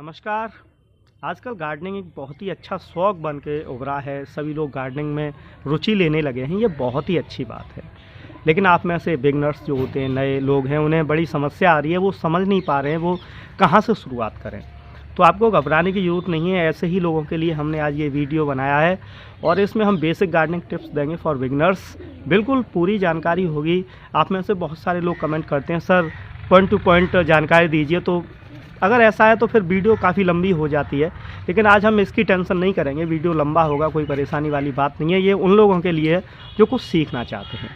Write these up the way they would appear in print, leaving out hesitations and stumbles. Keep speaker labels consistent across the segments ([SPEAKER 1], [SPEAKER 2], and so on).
[SPEAKER 1] नमस्कार। आजकल गार्डनिंग एक बहुत ही अच्छा शौक़ बन के उभरा है। सभी लोग गार्डनिंग में रुचि लेने लगे हैं, ये बहुत ही अच्छी बात है। लेकिन आप में से बिगनर्स जो होते हैं, नए लोग हैं, उन्हें बड़ी समस्या आ रही है, वो समझ नहीं पा रहे हैं वो कहाँ से शुरुआत करें। तो आपको घबराने की ज़रूरत नहीं है। ऐसे ही लोगों के लिए हमने आज ये वीडियो बनाया है और इसमें हम बेसिक गार्डनिंग टिप्स देंगे फॉर बिगनर्स। बिल्कुल पूरी जानकारी होगी। आप में से बहुत सारे लोग कमेंट करते हैं, सर पॉइंट टू पॉइंट जानकारी दीजिए। तो अगर ऐसा है तो फिर वीडियो काफ़ी लंबी हो जाती है, लेकिन आज हम इसकी टेंशन नहीं करेंगे। वीडियो लंबा होगा, कोई परेशानी वाली बात नहीं है। ये उन लोगों के लिए है जो कुछ सीखना चाहते हैं।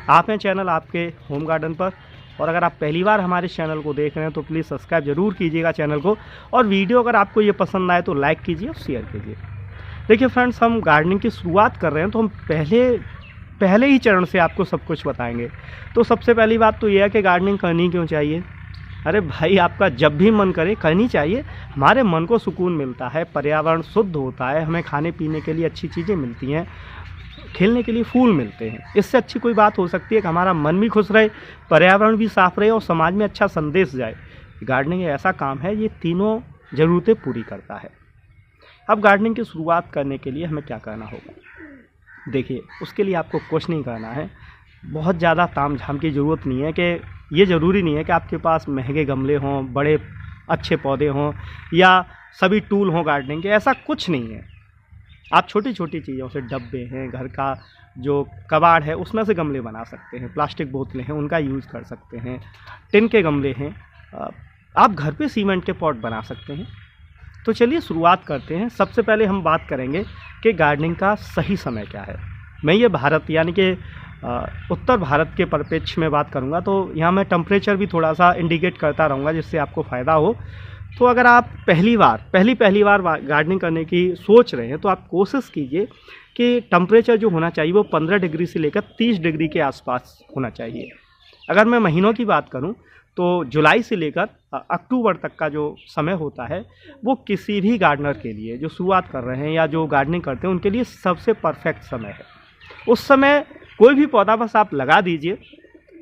[SPEAKER 1] आप हैं चैनल आपके होम गार्डन पर, और अगर आप पहली बार हमारे चैनल को देख रहे हैं तो प्लीज़ सब्सक्राइब ज़रूर कीजिएगा चैनल को, और वीडियो अगर आपको ये पसंद आए तो लाइक कीजिए और शेयर कीजिए। देखिए फ्रेंड्स, हम गार्डनिंग की शुरुआत कर रहे हैं तो हम पहले ही चरण से आपको सब कुछ बताएंगे। तो सबसे पहली बात तो ये है कि गार्डनिंग करनी क्यों चाहिए। अरे भाई, आपका जब भी मन करे करनी चाहिए। हमारे मन को सुकून मिलता है, पर्यावरण शुद्ध होता है, हमें खाने पीने के लिए अच्छी चीज़ें मिलती हैं, खेलने के लिए फूल मिलते हैं। इससे अच्छी कोई बात हो सकती है कि हमारा मन भी खुश रहे, पर्यावरण भी साफ रहे और समाज में अच्छा संदेश जाए। गार्डनिंग ऐसा काम है, ये तीनों ज़रूरतें पूरी करता है। अब गार्डनिंग की शुरुआत करने के लिए हमें क्या करना होगा। देखिए, उसके लिए आपको कुछ नहीं करना है। बहुत ज़्यादा ताम झाम की ज़रूरत नहीं है। कि ये ज़रूरी नहीं है कि आपके पास महंगे गमले हों, बड़े अच्छे पौधे हों या सभी टूल हों गार्डनिंग के। ऐसा कुछ नहीं है। आप छोटी छोटी चीज़ों से, डब्बे हैं, घर का जो कबाड़ है उसमें से गमले बना सकते हैं। प्लास्टिक बोतलें हैं, उनका यूज़ कर सकते हैं। टिन के गमले हैं, आप घर पे सीमेंट के पॉट बना सकते हैं। तो चलिए शुरुआत करते हैं। सबसे पहले हम बात करेंगे कि गार्डनिंग का सही समय क्या है। मैं ये भारत यानी कि उत्तर भारत के परिप्रेक्ष्य में बात करूंगा, तो यहाँ मैं टेम्परेचर भी थोड़ा सा इंडिकेट करता रहूँगा जिससे आपको फ़ायदा हो। तो अगर आप पहली बार गार्डनिंग करने की सोच रहे हैं तो आप कोशिश कीजिए कि टेम्परेचर जो होना चाहिए वो 15 डिग्री से लेकर 30 डिग्री के आसपास होना चाहिए। अगर मैं महीनों की बात करूं तो जुलाई से लेकर अक्टूबर तक का जो समय होता है वो किसी भी गार्डनर के लिए जो शुरुआत कर रहे हैं या जो गार्डनिंग करते हैं उनके लिए सबसे परफेक्ट समय है। उस समय कोई भी पौधा बस आप लगा दीजिए।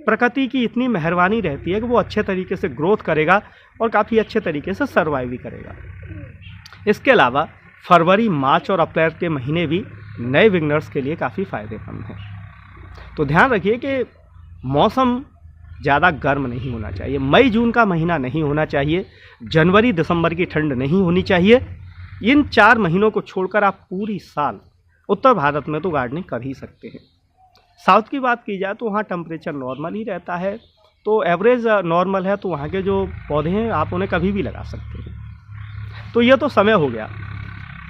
[SPEAKER 1] प्रकृति की इतनी मेहरबानी रहती है कि वो अच्छे तरीके से ग्रोथ करेगा और काफ़ी अच्छे तरीके से सर्वाइव भी करेगा। इसके अलावा फरवरी, मार्च और अप्रैल के महीने भी नए बिगनर्स के लिए काफ़ी फ़ायदेमंद हैं। तो ध्यान रखिए कि मौसम ज़्यादा गर्म नहीं होना चाहिए। मई जून का महीना नहीं होना चाहिए। जनवरी दिसंबर की ठंड नहीं होनी चाहिए। इन 4 महीनों को छोड़कर आप पूरी साल उत्तर भारत में तो गार्डनिंग कर ही सकते हैं। साउथ की बात की जाए तो वहाँ टेम्परेचर नॉर्मल ही रहता है, तो एवरेज नॉर्मल है, तो वहाँ के जो पौधे हैं आप उन्हें कभी भी लगा सकते हैं। तो ये तो समय हो गया।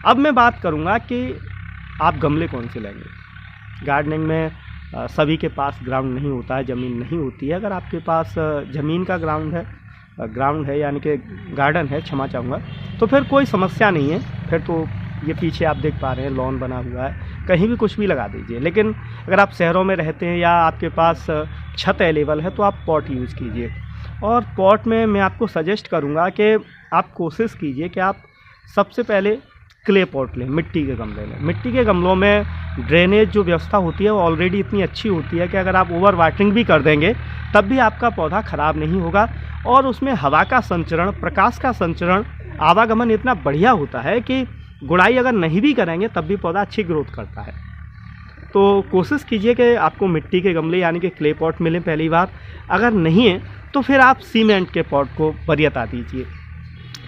[SPEAKER 1] अब मैं बात करूँगा कि आप गमले कौन से लेंगे। गार्डनिंग में सभी के पास ग्राउंड नहीं होता है, ज़मीन नहीं होती है। अगर आपके पास ज़मीन का ग्राउंड है यानी कि गार्डन है, क्षमा चाहूँगा, तो फिर कोई समस्या नहीं है। फिर तो ये पीछे आप देख पा रहे हैं लॉन बना हुआ है, कहीं भी कुछ भी लगा दीजिए। लेकिन अगर आप शहरों में रहते हैं या आपके पास छत अवेलेबल है तो आप पॉट यूज़ कीजिए। और पॉट में मैं आपको सजेस्ट करूँगा कि आप कोशिश कीजिए कि आप सबसे पहले क्ले पॉट लें, मिट्टी के गमले लें। मिट्टी के गमलों में ड्रेनेज जो व्यवस्था होती है वो ऑलरेडी इतनी अच्छी होती है कि अगर आप ओवर वाटरिंग भी कर देंगे तब भी आपका पौधा ख़राब नहीं होगा। और उसमें हवा का संचरण, प्रकाश का संचरण, आवागमन इतना बढ़िया होता है कि गुड़ाई अगर नहीं भी करेंगे तब भी पौधा अच्छी ग्रोथ करता है। तो कोशिश कीजिए कि आपको मिट्टी के गमले यानी कि क्ले पॉट मिलें पहली बार। अगर नहीं है तो फिर आप सीमेंट के पॉट को वरीयता दीजिए।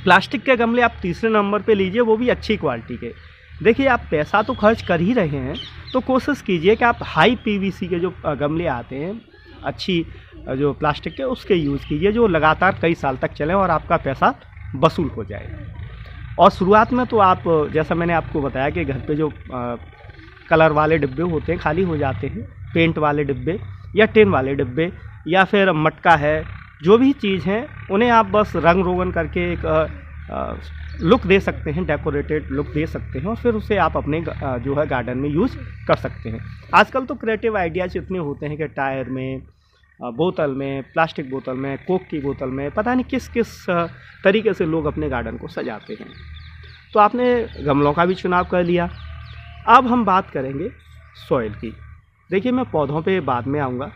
[SPEAKER 1] प्लास्टिक के गमले आप तीसरे नंबर पे लीजिए, वो भी अच्छी क्वालिटी के। देखिए, आप पैसा तो खर्च कर ही रहे हैं, तो कोशिश कीजिए कि आप हाई पीवीसी के जो गमले आते हैं, अच्छी जो प्लास्टिक के, उसके यूज़ कीजिए जो लगातार कई साल तक चलें और आपका पैसा वसूल हो जाए। और शुरुआत में तो आप, जैसा मैंने आपको बताया कि घर पे जो कलर वाले डिब्बे होते हैं खाली हो जाते हैं, पेंट वाले डिब्बे या टिन वाले डिब्बे या फिर मटका है, जो भी चीज़ हैं उन्हें आप बस रंग रोगन करके एक लुक दे सकते हैं, डेकोरेटेड लुक दे सकते हैं, और फिर उसे आप अपने जो है गार्डन में यूज़ कर सकते हैं। आजकल तो क्रिएटिव आइडियाज़ इतने होते हैं कि टायर में, बोतल में, प्लास्टिक बोतल में, कोक की बोतल में, पता नहीं किस किस तरीके से लोग अपने गार्डन को सजाते हैं। तो आपने गमलों का भी चुनाव कर लिया। अब हम बात करेंगे सॉइल की। देखिए, मैं पौधों पे बाद में आऊँगा,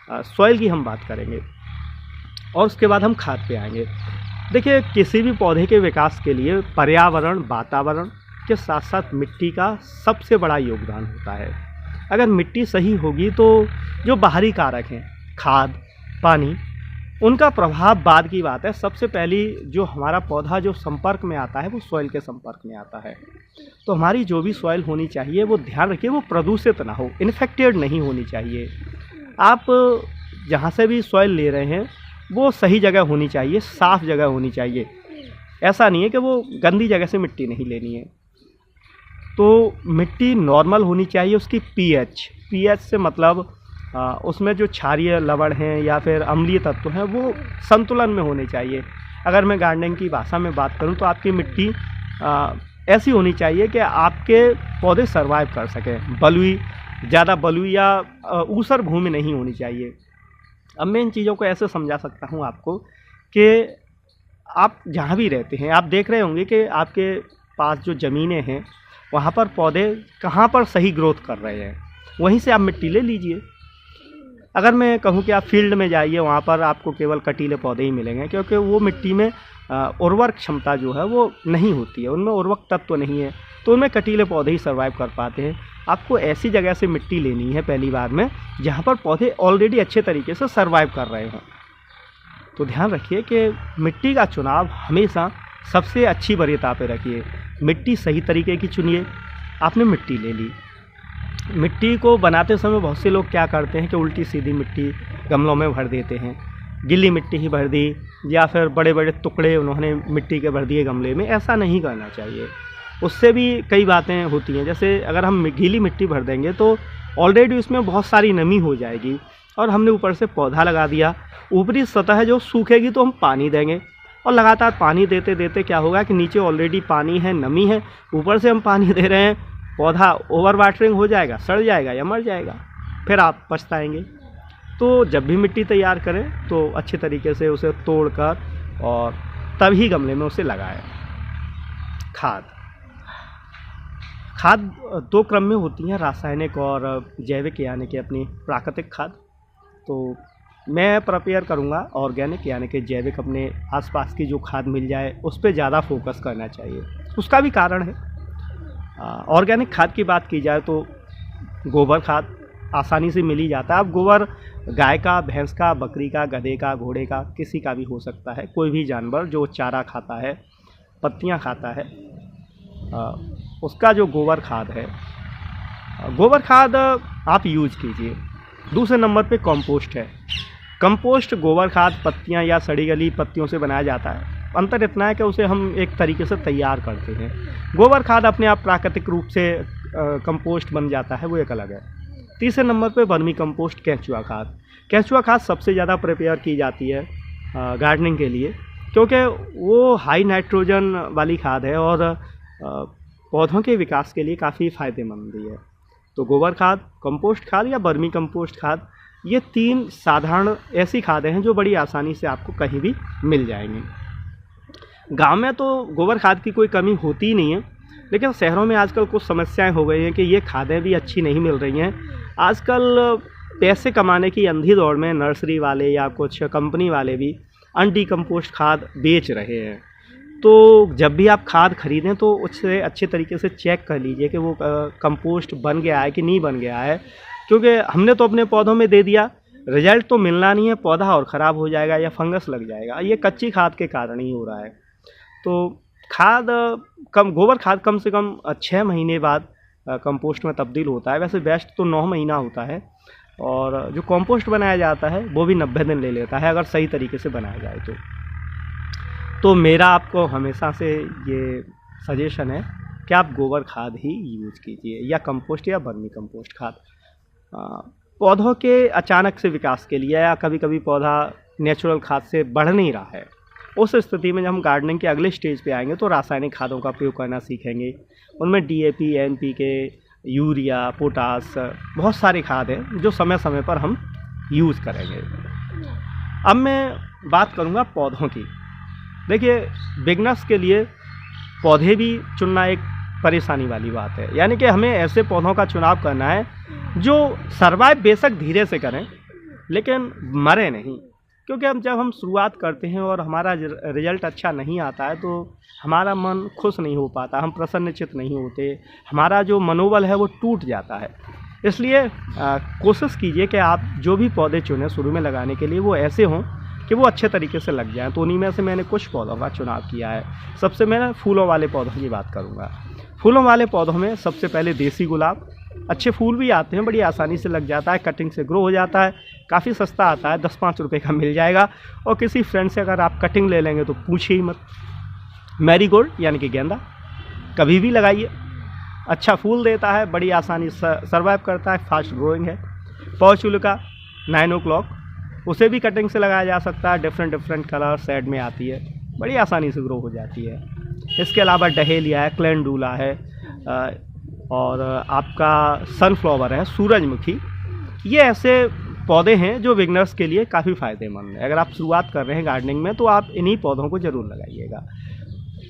[SPEAKER 1] सॉइल की हम बात करेंगे और उसके बाद हम खाद पे आएंगे। देखिए, किसी भी पौधे के विकास के लिए पर्यावरण, वातावरण के साथ साथ मिट्टी का सबसे बड़ा योगदान होता है। अगर मिट्टी सही होगी तो जो बाहरी कारक हैं, खाद, पानी, उनका प्रभाव बाद की बात है। सबसे पहली जो हमारा पौधा जो संपर्क में आता है वो सॉइल के संपर्क में आता है। तो हमारी जो भी सॉइल होनी चाहिए वो ध्यान रखिए वो प्रदूषित ना हो, इन्फेक्टेड नहीं होनी चाहिए। आप जहाँ से भी सॉइल ले रहे हैं वो सही जगह होनी चाहिए, साफ़ जगह होनी चाहिए। ऐसा नहीं है कि वो गंदी जगह से मिट्टी नहीं लेनी है। तो मिट्टी नॉर्मल होनी चाहिए, उसकी पीएच से मतलब उसमें जो क्षारीय लवण हैं या फिर अम्लीय तत्व हैं वो संतुलन में होने चाहिए। अगर मैं गार्डनिंग की भाषा में बात करूं तो आपकी मिट्टी ऐसी होनी चाहिए कि आपके पौधे सर्वाइव कर सकें। ज़्यादा बलुई या ऊसर भूमि नहीं होनी चाहिए। अब मैं इन चीज़ों को ऐसे समझा सकता हूं आपको कि आप जहां भी रहते हैं, आप देख रहे होंगे कि आपके पास जो ज़मीनें हैं वहां पर पौधे कहां पर सही ग्रोथ कर रहे हैं, वहीं से आप मिट्टी ले लीजिए। अगर मैं कहूं कि आप फील्ड में जाइए, वहाँ पर आपको केवल कटीले पौधे ही मिलेंगे, क्योंकि वो मिट्टी में उर्वरक क्षमता जो है वो नहीं होती है, उनमें उर्वरक तत्व नहीं है, तो उनमें कटीले पौधे ही सर्वाइव कर पाते हैं। आपको ऐसी जगह से मिट्टी लेनी है पहली बार में जहाँ पर पौधे ऑलरेडी अच्छे तरीके से सर्वाइव कर रहे हों। तो ध्यान रखिए कि मिट्टी का चुनाव हमेशा सबसे अच्छी वरीयता पे रखिए। मिट्टी सही तरीके की चुनिए। आपने मिट्टी ले ली, मिट्टी को बनाते समय बहुत से लोग क्या करते हैं कि उल्टी सीधी मिट्टी गमलों में भर देते हैं, गीली मिट्टी ही भर दी या फिर बड़े बड़े टुकड़े उन्होंने मिट्टी के भर दिए गमले में। ऐसा नहीं करना चाहिए, उससे भी कई बातें होती हैं। जैसे अगर हम गीली मिट्टी भर देंगे तो ऑलरेडी उसमें बहुत सारी नमी हो जाएगी और हमने ऊपर से पौधा लगा दिया, ऊपरी सतह जो सूखेगी तो हम पानी देंगे और लगातार पानी देते देते क्या होगा कि नीचे ऑलरेडी पानी है, नमी है, ऊपर से हम पानी दे रहे हैं, पौधा ओवर वाटरिंग हो जाएगा, सड़ जाएगा या मर जाएगा, फिर आप पछताएंगे। तो जब भी मिट्टी तैयार करें तो अच्छे तरीके से उसे तोड़कर और तभी गमले में उसे लगाएं। खाद दो क्रम में होती हैं, रासायनिक और जैविक, यानी कि अपनी प्राकृतिक खाद। तो मैं प्रिपेयर करूँगा ऑर्गेनिक यानी कि जैविक, अपने आसपास की जो खाद मिल जाए उस पर ज़्यादा फोकस करना चाहिए। उसका भी कारण है। ऑर्गेनिक खाद की बात की जाए तो गोबर खाद आसानी से मिल ही जाता है। अब गोबर गाय का, भैंस का, बकरी का, गधे का, घोड़े का, किसी का भी हो सकता है। कोई भी जानवर जो चारा खाता है, पत्तियां खाता है, उसका जो गोबर खाद है, गोबर खाद आप यूज कीजिए। दूसरे नंबर पे कंपोस्ट है। कंपोस्ट गोबर खाद पत्तियां या सड़ी गली पत्तियों से बनाया जाता है। अंतर इतना है कि उसे हम एक तरीके से तैयार करते हैं। गोबर खाद अपने आप प्राकृतिक रूप से कंपोस्ट बन जाता है, वो एक अलग है। तीसरे नंबर पे वर्मी कंपोस्ट, केंचुआ खाद। केंचुआ खाद सबसे ज़्यादा प्रिपेयर की जाती है गार्डनिंग के लिए, क्योंकि वो हाई नाइट्रोजन वाली खाद है और पौधों के विकास के लिए काफ़ी फ़ायदेमंद भी है। तो गोबर खाद, कंपोस्ट खाद या वर्मी कंपोस्ट खाद, ये तीन साधारण ऐसी खादें हैं जो बड़ी आसानी से आपको कहीं भी मिल जाएंगी। गांव में तो गोबर खाद की कोई कमी होती ही नहीं है, लेकिन शहरों में आजकल कुछ समस्याएं हो गई हैं कि ये खादें भी अच्छी नहीं मिल रही हैं। आजकल पैसे कमाने की अंधी दौड़ में नर्सरी वाले या कुछ कंपनी वाले भी अनडीकम्पोस्ट खाद बेच रहे हैं। तो जब भी आप खाद खरीदें तो उससे अच्छे तरीके से चेक कर लीजिए कि वो कंपोस्ट बन गया है कि नहीं बन गया है, क्योंकि हमने तो अपने पौधों में दे दिया, रिजल्ट तो मिलना नहीं है, पौधा और ख़राब हो जाएगा या फंगस लग जाएगा। ये कच्ची खाद के कारण ही हो रहा है। तो गोबर खाद कम से कम 6 महीने बाद कंपोस्ट में तब्दील होता है। वैसे बेस्ट तो 9 महीना होता है, और जो कंपोस्ट बनाया जाता है वो भी 90 दिन ले लेता है अगर सही तरीके से बनाया जाए तो मेरा आपको हमेशा से ये सजेशन है कि आप गोबर खाद ही यूज़ कीजिए, या कंपोस्ट या वर्मी कंपोस्ट खाद। पौधों के अचानक से विकास के लिए, या कभी कभी पौधा नेचुरल खाद से बढ़ नहीं रहा है, उस स्थिति में जब हम गार्डनिंग के अगले स्टेज पे आएंगे तो रासायनिक खादों का प्रयोग करना सीखेंगे। उनमें DAP, NPK, यूरिया, पोटास, बहुत सारी खाद हैं जो समय समय पर हम यूज़ करेंगे। अब मैं बात करूँगा पौधों की। देखिए, बिगनर्स के लिए पौधे भी चुनना एक परेशानी वाली बात है, यानी कि हमें ऐसे पौधों का चुनाव करना है जो सर्वाइव बेशक धीरे से करें लेकिन मरे नहीं। क्योंकि जब हम शुरुआत करते हैं और हमारा रिजल्ट अच्छा नहीं आता है तो हमारा मन खुश नहीं हो पाता, हम प्रसन्नचित्त नहीं होते, हमारा जो मनोबल है वो टूट जाता है। इसलिए कोशिश कीजिए कि आप जो भी पौधे चुनें शुरू में लगाने के लिए वो ऐसे हों कि वो अच्छे तरीके से लग जाएँ। तो उन्हीं में से मैंने कुछ पौधों का चुनाव किया है। सबसे मैं फूलों वाले पौधों की बात करूँगा। फूलों वाले पौधों में सबसे पहले देसी गुलाब, अच्छे फूल भी आते हैं, बड़ी आसानी से लग जाता है, कटिंग से ग्रो हो जाता है, काफ़ी सस्ता आता है, 10-5 रुपये का मिल जाएगा। और किसी फ्रेंड से अगर आप कटिंग ले लेंगे तो पूछिए ही मत। मैरीगोल्ड यानी कि गेंदा कभी भी लगाइए, अच्छा फूल देता है, बड़ी आसानी से सर्वाइव करता है, फास्ट ग्रोइंग है। पॉर्चुलिका 9 o'clock, उसे भी कटिंग से लगाया जा सकता है, डिफरेंट कलर शेड में आती है, बड़ी आसानी से ग्रो हो जाती है। इसके अलावा डहेलिया है, क्लेंडुला है, और आपका सनफ्लावर है, सूरजमुखी। ये ऐसे पौधे हैं जो बिगनर्स के लिए काफ़ी फ़ायदेमंद है। अगर आप शुरुआत कर रहे हैं गार्डनिंग में तो आप इन्हीं पौधों को ज़रूर लगाइएगा।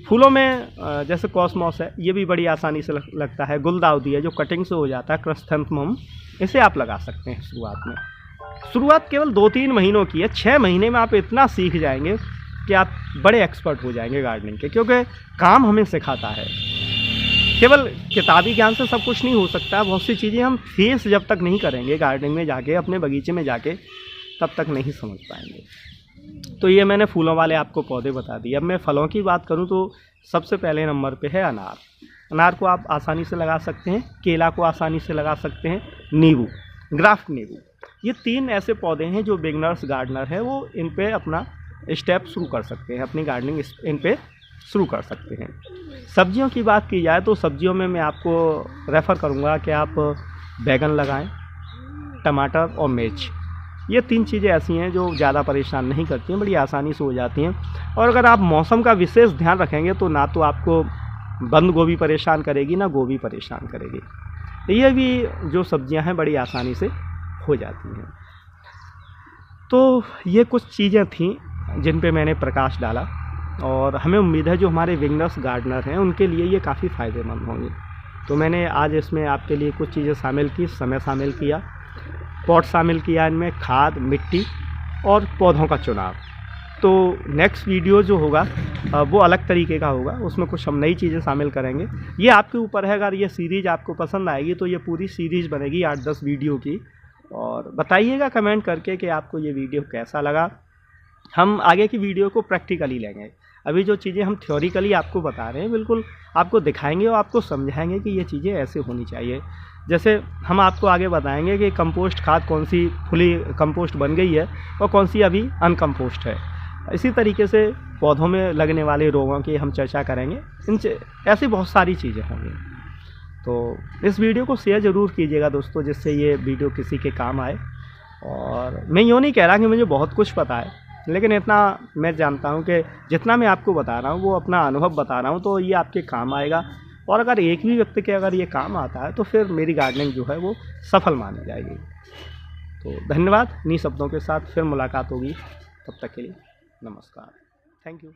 [SPEAKER 1] फूलों में जैसे कॉस्मोस है, ये भी बड़ी आसानी से लगता है। गुलदाउदी है जो कटिंग से हो जाता है, क्रिसैंथेमम, इसे आप लगा सकते हैं शुरुआत में। शुरुआत केवल 2-3 महीनों की है, 6 महीने में आप इतना सीख जाएंगे कि आप बड़े एक्सपर्ट हो जाएंगे गार्डनिंग के, क्योंकि काम हमें सिखाता है। केवल किताबी ज्ञान से सब कुछ नहीं हो सकता, बहुत सी चीज़ें हम फेस जब तक नहीं करेंगे गार्डनिंग में जाके, अपने बगीचे में जाके, तब तक नहीं समझ पाएंगे। तो ये मैंने फूलों वाले आपको पौधे बता दिए। अब मैं फलों की बात करूँ तो सबसे पहले नंबर पे है अनार। अनार को आप आसानी से लगा सकते हैं, केला को आसानी से लगा सकते हैं, नींबू, ग्राफ्ट नींबू, ये 3 ऐसे पौधे हैं जो बिगनर्स गार्डनर है वो इन पे अपना स्टेप शुरू कर सकते हैं, अपनी गार्डनिंग इन पे शुरू कर सकते हैं। सब्जियों की बात की जाए तो सब्जियों में मैं आपको रेफ़र करूँगा कि आप बैगन लगाएं, टमाटर और मिर्च। ये 3 चीज़ें ऐसी हैं जो ज़्यादा परेशान नहीं करती हैं, बड़ी आसानी से हो जाती हैं। और अगर आप मौसम का विशेष ध्यान रखेंगे तो ना तो आपको बंद गोभी परेशान करेगी, ना गोभी परेशान करेगी। ये भी जो सब्जियां हैं बड़ी आसानी से हो जाती हैं। तो ये कुछ चीज़ें थीं जिन पे मैंने प्रकाश डाला, और हमें उम्मीद है जो हमारे बिगनर्स गार्डनर हैं उनके लिए ये काफ़ी फ़ायदेमंद होंगी। तो मैंने आज इसमें आपके लिए कुछ चीज़ें शामिल की, समय शामिल किया, पॉट शामिल किया, इनमें खाद, मिट्टी और पौधों का चुनाव। तो नेक्स्ट वीडियो जो होगा वो अलग तरीके का होगा, उसमें कुछ हम नई चीज़ें शामिल करेंगे। ये आपके ऊपर है, अगर ये सीरीज़ आपको पसंद आएगी तो ये पूरी सीरीज़ बनेगी 8-10 वीडियो की। और बताइएगा कमेंट करके कि आपको ये वीडियो कैसा लगा। हम आगे की वीडियो को प्रैक्टिकली लेंगे। अभी जो चीज़ें हम थ्योरिकली आपको बता रहे हैं बिल्कुल आपको दिखाएंगे और आपको समझाएंगे कि ये चीज़ें ऐसे होनी चाहिए। जैसे हम आपको आगे बताएंगे कि कंपोस्ट खाद कौन सी फुली कंपोस्ट बन गई है और कौन सी अभी अनकम्पोस्ट है। इसी तरीके से पौधों में लगने वाले रोगों की हम चर्चा करेंगे। ऐसी बहुत सारी चीज़ें होंगी। तो इस वीडियो को शेयर ज़रूर कीजिएगा दोस्तों, जिससे ये वीडियो किसी के काम आए। और मैं यूँ नहीं कह रहा कि मुझे बहुत कुछ पता है, लेकिन इतना मैं जानता हूँ कि जितना मैं आपको बता रहा हूँ वो अपना अनुभव बता रहा हूँ, तो ये आपके काम आएगा। और अगर एक भी व्यक्ति के अगर ये काम आता है तो फिर मेरी गार्डनिंग जो है वो सफल मानी जाएगी। तो धन्यवाद। इन्हीं शब्दों के साथ फिर मुलाकात होगी, तब तक के लिए नमस्कार, थैंक यू।